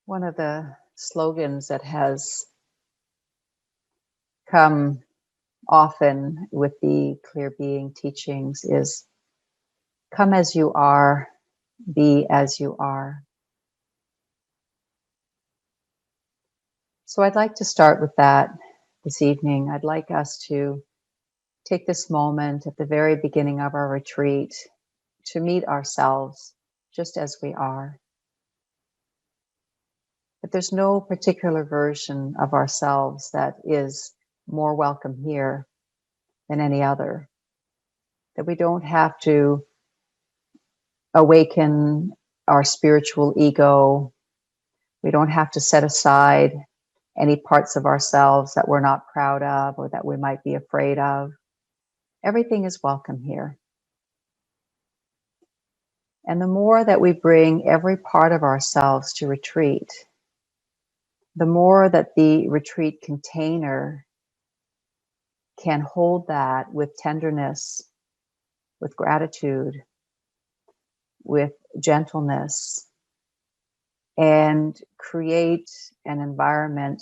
One of the slogans that has come often with the ClearBeing teachings is come as you are, be as you are. So I'd like to start with that this evening. I'd like us to take this moment at the very beginning of our retreat to meet ourselves just as we are. But there's no particular version of ourselves that is more welcome here than any other. That we don't have to awaken our spiritual ego. We don't have to set aside any parts of ourselves that we're not proud of or that we might be afraid of. Everything is welcome here. And the more that we bring every part of ourselves to retreat, the more that the retreat container can hold that with tenderness, with gratitude, with gentleness, and create an environment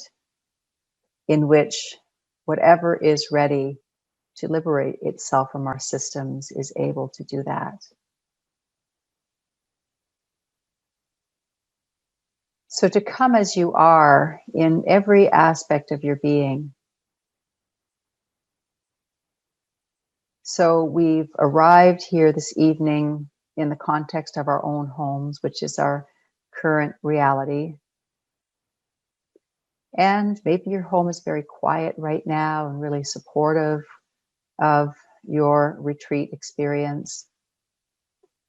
in which whatever is ready to liberate itself from our systems is able to do that. So to come as you are in every aspect of your being. So we've arrived here this evening in the context of our own homes, which is our current reality. And maybe your home is very quiet right now and really supportive of your retreat experience.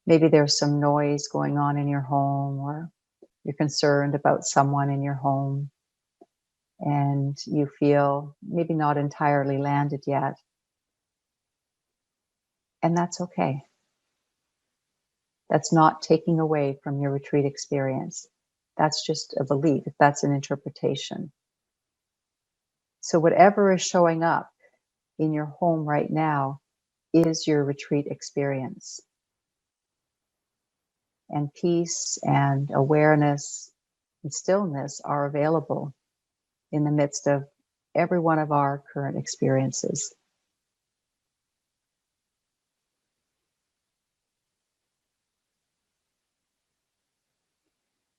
Maybe there's some noise going on in your home, or you're concerned about someone in your home and you feel maybe not entirely landed yet. And that's okay. That's not taking away from your retreat experience. That's just a belief, that's an interpretation. So whatever is showing up in your home right now is your retreat experience. And peace and awareness and stillness are available in the midst of every one of our current experiences.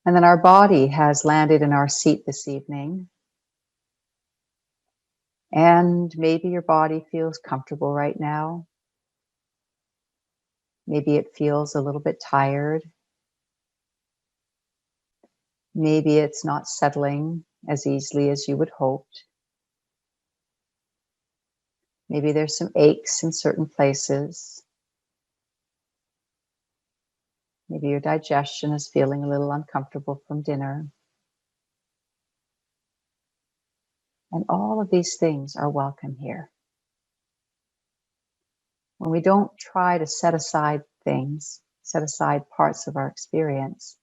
And then our body has landed in our seat this evening. And maybe your body feels comfortable right now. Maybe it feels a little bit tired. Maybe it's not settling as easily as you would hoped. Maybe there's some aches in certain places. Maybe your digestion is feeling a little uncomfortable from dinner. And all of these things are welcome here. When we don't try to set aside things, set aside parts of our experience,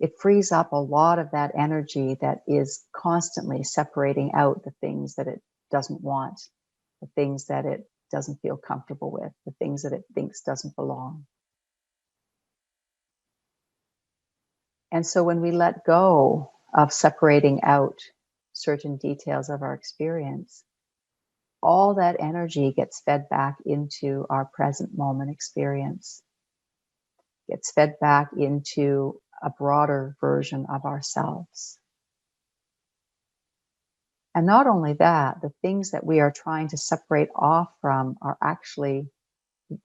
it frees up a lot of that energy that is constantly separating out the things that it doesn't want, the things that it doesn't feel comfortable with, the things that it thinks doesn't belong. And so when we let go of separating out certain details of our experience, all that energy gets fed back into our present moment experience, gets fed back into a broader version of ourselves. And not only that, the things that we are trying to separate off from are actually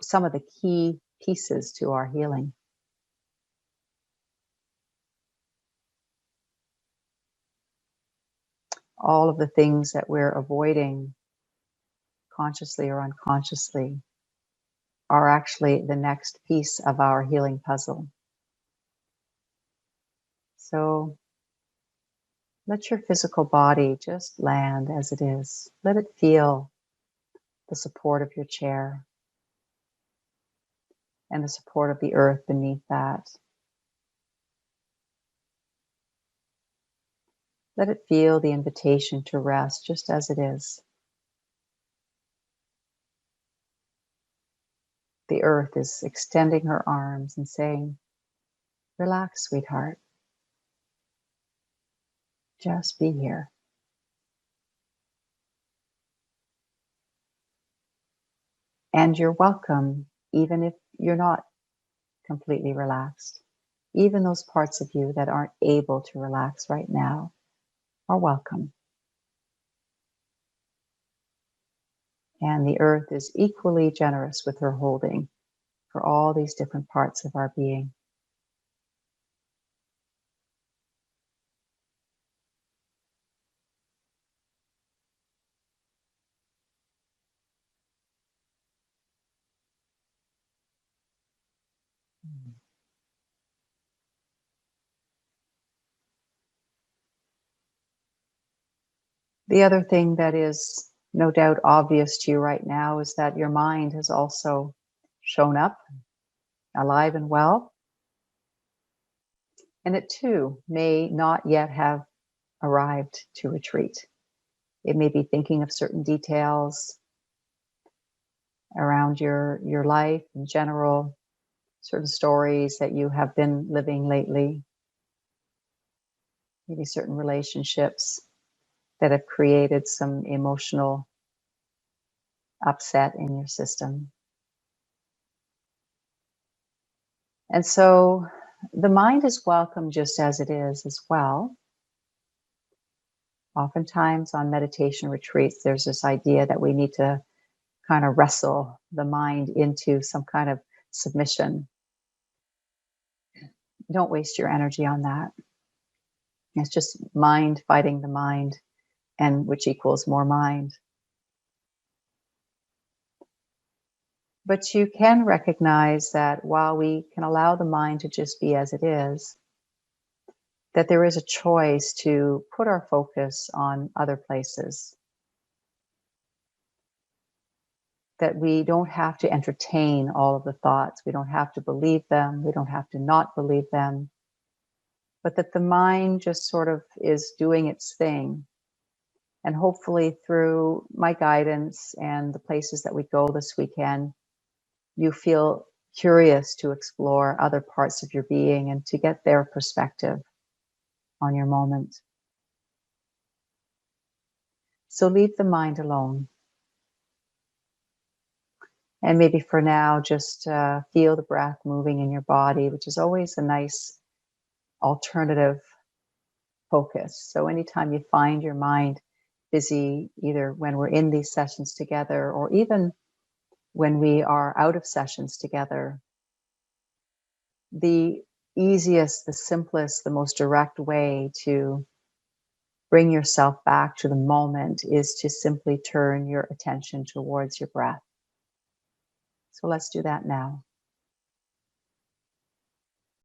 some of the key pieces to our healing. All of the things that we're avoiding, consciously or unconsciously, are actually the next piece of our healing puzzle. So let your physical body just land as it is. Let it feel the support of your chair and the support of the earth beneath that. Let it feel the invitation to rest just as it is. The earth is extending her arms and saying, "Relax, sweetheart. Just be here. And you're welcome, even if you're not completely relaxed. Even those parts of you that aren't able to relax right now are welcome. And the earth is equally generous with her holding for all these different parts of our being. The other thing that is no doubt obvious to you right now is that your mind has also shown up, alive and well, and it too may not yet have arrived to retreat. It may be thinking of certain details around your life in general, certain stories that you have been living lately, maybe certain relationships that have created some emotional upset in your system. And so the mind is welcome just as it is as well. Oftentimes on meditation retreats, there's this idea that we need to kind of wrestle the mind into some kind of submission. Don't waste your energy on that. It's just mind fighting the mind, and which equals more mind. But you can recognize that while we can allow the mind to just be as it is, that there is a choice to put our focus on other places. That we don't have to entertain all of the thoughts. We don't have to believe them. We don't have to not believe them. But that the mind just sort of is doing its thing. And hopefully through my guidance and the places that we go this weekend, you feel curious to explore other parts of your being and to get their perspective on your moment. So leave the mind alone. And maybe for now, just feel the breath moving in your body, which is always a nice alternative focus. So anytime you find your mind busy, either when we're in these sessions together or even when we are out of sessions together, the easiest, the simplest, the most direct way to bring yourself back to the moment is to simply turn your attention towards your breath. So let's do that now.